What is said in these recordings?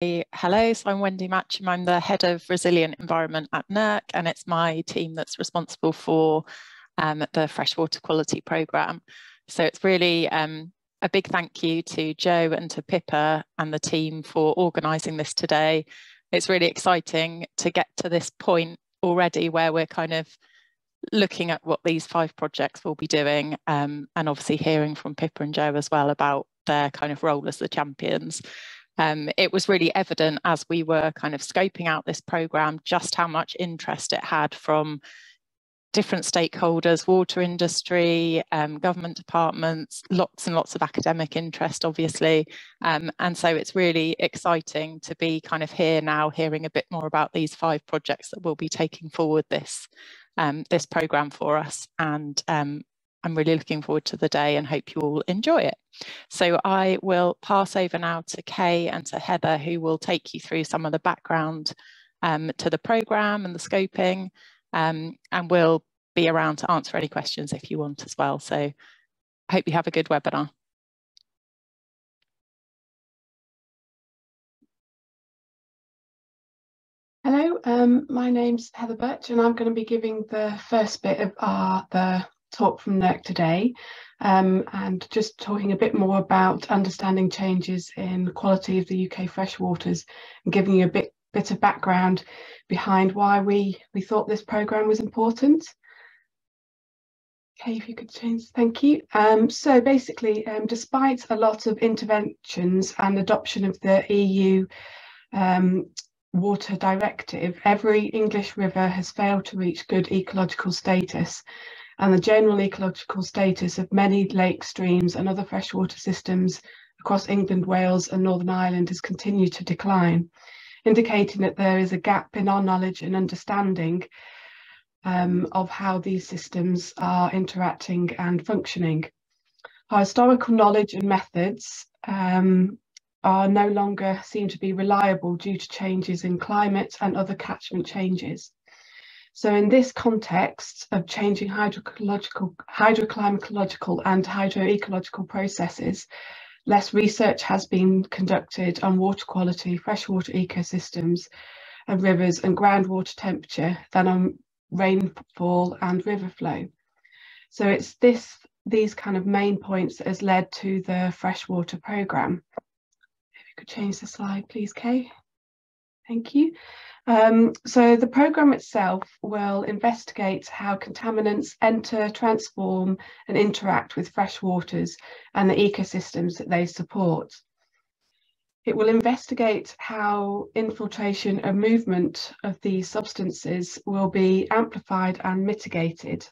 Hello, so I'm Wendy Matcham. I'm the Head of Resilient Environment at NERC, and it's my team that's responsible for the Freshwater Quality Programme. So it's really a big thank you to Joe and to Pippa and the team for organising this today. It's really exciting to get to this point already where we're kind of looking at what these 5 projects will be doing, and obviously hearing from Pippa and Joe as well about their kind of role as the champions. It was really evident as we were kind of scoping out this programme just how much interest it had from different stakeholders, water industry, government departments, lots and lots of academic interest, obviously. And so it's really exciting to be kind of here now, hearing a bit more about these 5 projects that will be taking forward this programme for us. And I'm really looking forward to the day and hope you all enjoy it. So I will pass over now to Kay and to Heather, who will take you through some of the background to the programme and the scoping, and we'll be around to answer any questions if you want as well. So I hope you have a good webinar. Hello, my name's Heather Birch, and I'm going to be giving the first bit of the talk from NERC today, and just talking a bit more about understanding changes in quality of the UK freshwaters and giving you a bit of background behind why we thought this programme was important. Okay, if you could change, thank you. So basically, despite a lot of interventions and adoption of the EU water directive, every English river has failed to reach good ecological status, and the general ecological status of many lakes, streams and other freshwater systems across England, Wales and Northern Ireland has continued to decline, indicating that there is a gap in our knowledge and understanding of how these systems are interacting and functioning. Our historical knowledge and methods are no longer seen to be reliable due to changes in climate and other catchment changes. So in this context of changing hydroclimatological and hydroecological processes, less research has been conducted on water quality, freshwater ecosystems and rivers and groundwater temperature than on rainfall and river flow. So it's these kind of main points that has led to the freshwater programme. If you could change the slide, please, Kay. Thank you. So the programme itself will investigate how contaminants enter, transform and interact with freshwaters and the ecosystems that they support. It will investigate how infiltration and movement of these substances will be amplified and mitigated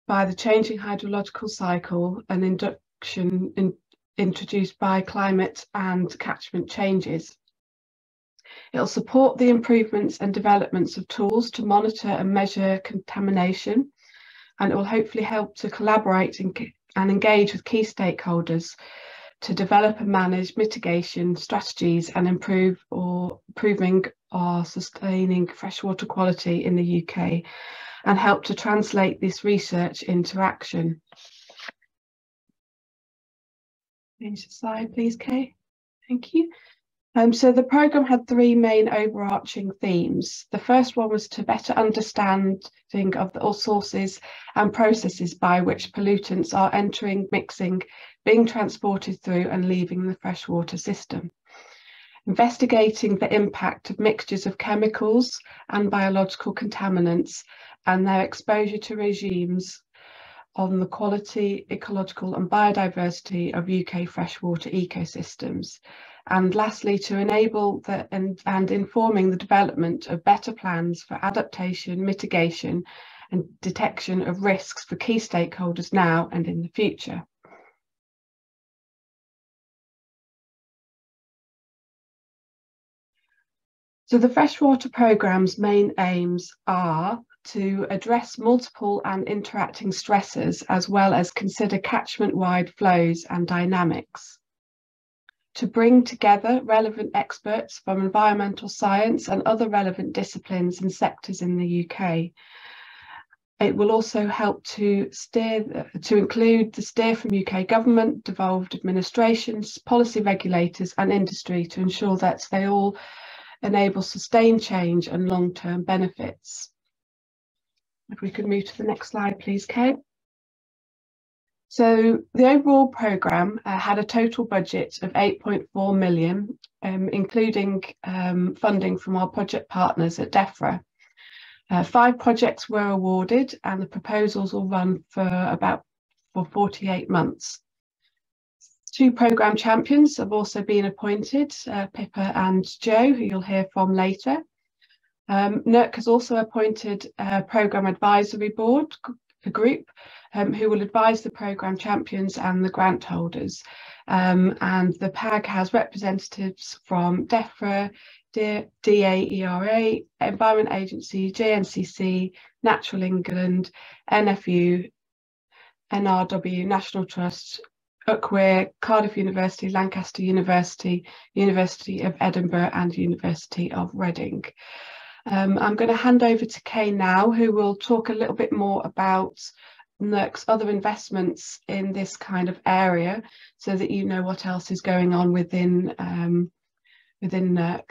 by the changing hydrological cycle and induction introduced by climate and catchment changes. It will support the improvements and developments of tools to monitor and measure contamination, and it will hopefully help to collaborate and engage with key stakeholders to develop and manage mitigation strategies and improving or sustaining freshwater quality in the UK, and help to translate this research into action. Change the slide, please, Kay. Thank you. So the programme had 3 main overarching themes. The first one was to better understanding of all sources and processes by which pollutants are entering, mixing, being transported through and leaving the freshwater system. Investigating the impact of mixtures of chemicals and biological contaminants and their exposure to regimes on the quality, ecological and biodiversity of UK freshwater ecosystems. And lastly, to enable and informing the development of better plans for adaptation, mitigation and detection of risks for key stakeholders now and in the future. So the freshwater programme's main aims are to address multiple and interacting stressors, as well as consider catchment-wide flows and dynamics. To bring together relevant experts from environmental science and other relevant disciplines and sectors in the UK, It will also help to include the steer from UK government, devolved administrations, policy regulators and industry to ensure that they all enable sustained change and long-term benefits. If we could move to the next slide, please, Kay. So the overall programme had a total budget of 8.4 million, including funding from our project partners at DEFRA. 5 projects were awarded and the proposals will run for 48 months. 2 programme champions have also been appointed, Pippa and Joe, who you'll hear from later. NERC has also appointed a programme advisory board, a group, who will advise the programme champions and the grant holders. And the PAG has representatives from DEFRA, DAERA, Environment Agency, JNCC, Natural England, NFU, NRW, National Trust, UCWIR, Cardiff University, Lancaster University, University of Edinburgh and University of Reading. I'm going to hand over to Kay now, who will talk a little bit more about NERC's other investments in this kind of area, so that you know what else is going on within NERC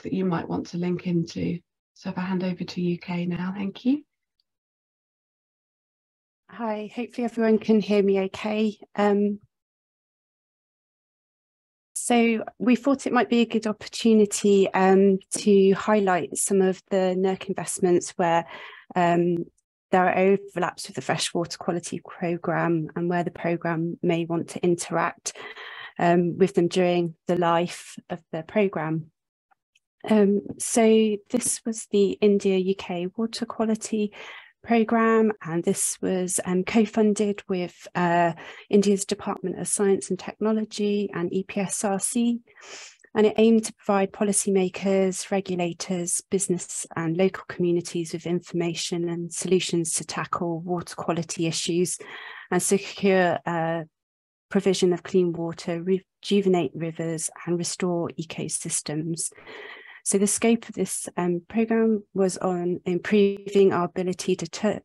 that you might want to link into. So if I hand over to you, Kay, now, thank you. Hi, hopefully everyone can hear me okay. So we thought it might be a good opportunity to highlight some of the NERC investments where there are overlaps with the Freshwater Quality Programme and where the programme may want to interact with them during the life of the programme. So this was the India-UK Water Quality Programme, and this was co-funded with India's Department of Science and Technology and EPSRC, and it aimed to provide policymakers, regulators, business and local communities with information and solutions to tackle water quality issues and secure provision of clean water, rejuvenate rivers and restore ecosystems. So the scope of this programme was on improving our ability to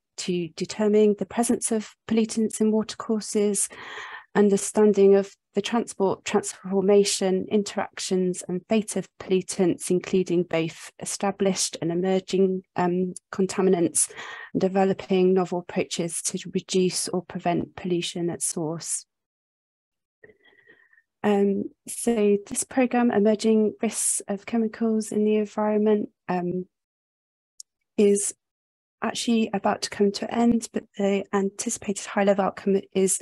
determine the presence of pollutants in watercourses, understanding of the transport, transformation, interactions and fate of pollutants, including both established and emerging contaminants, and developing novel approaches to reduce or prevent pollution at source. So this programme, Emerging Risks of Chemicals in the Environment, is actually about to come to an end, but the anticipated high-level outcome is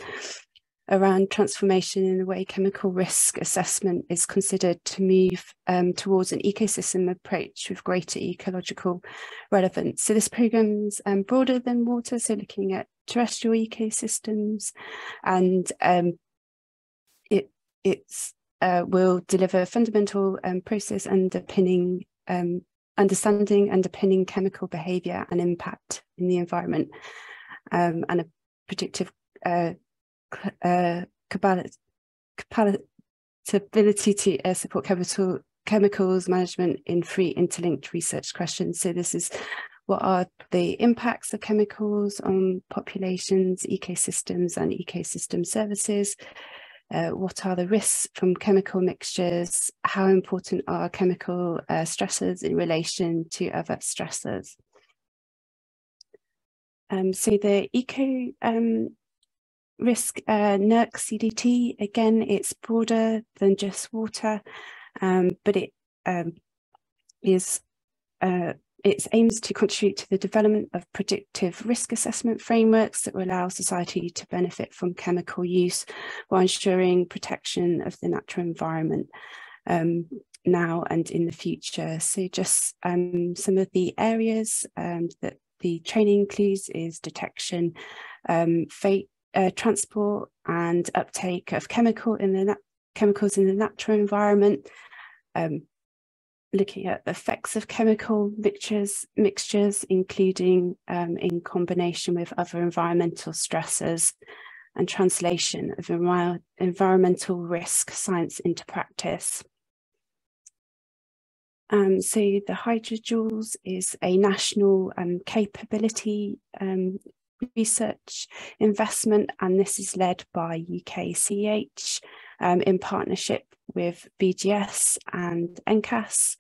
around transformation in the way chemical risk assessment is considered to move towards an ecosystem approach with greater ecological relevance. So this programme is broader than water, so looking at terrestrial ecosystems, and it will deliver fundamental process underpinning understing chemical behaviour and impact in the environment, and a predictive capability to support chemicals management in 3 interlinked research questions. So this is: what are the impacts of chemicals on populations, ecosystems and ecosystem services? What are the risks from chemical mixtures? How important are chemical stressors in relation to other stressors? So the eco risk NERC CDT, again, it's broader than just water, but it aims to contribute to the development of predictive risk assessment frameworks that will allow society to benefit from chemical use while ensuring protection of the natural environment now and in the future. So just some of the areas that the training includes is detection, transport and uptake of chemicals in the natural environment, looking at effects of chemical mixtures, including in combination with other environmental stressors, and translation of environmental risk science into practice. So the hydrojoules is a national capability research investment, and this is led by UKCH in partnership with BGS and NCAS.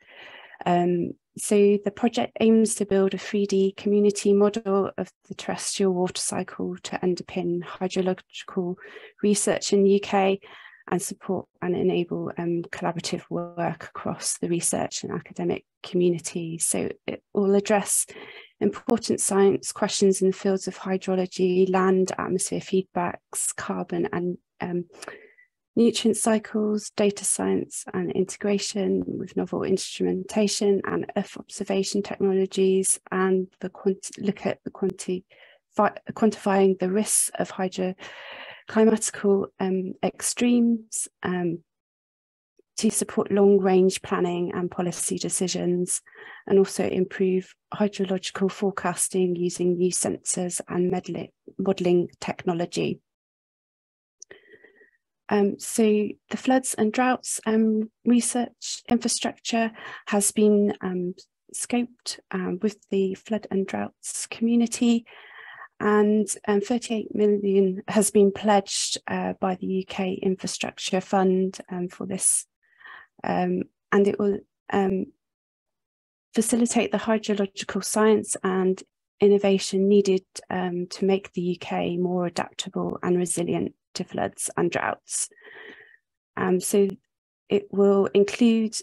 So the project aims to build a 3D community model of the terrestrial water cycle to underpin hydrological research in the UK and support and enable collaborative work across the research and academic community. So it will address important science questions in the fields of hydrology, land, atmosphere feedbacks, carbon and nutrient cycles, data science and integration with novel instrumentation and Earth observation technologies, and look at the quantifying the risks of hydroclimatical extremes to support long-range planning and policy decisions, and also improve hydrological forecasting using new sensors and modelling technology. So the floods and droughts research infrastructure has been scoped with the flood and droughts community, and 38 million has been pledged by the UK Infrastructure Fund for this, and it will facilitate the hydrological science and innovation needed to make the UK more adaptable and resilient to floods and droughts. So it will include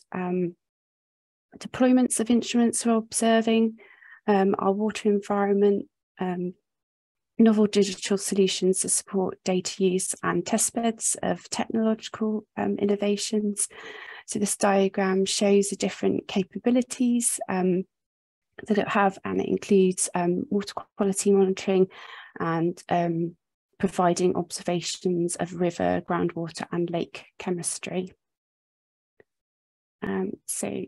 deployments of instruments for observing our water environment, novel digital solutions to support data use and testbeds of technological innovations. So this diagram shows the different capabilities that it have, and it includes water quality monitoring and providing observations of river, groundwater and lake chemistry. So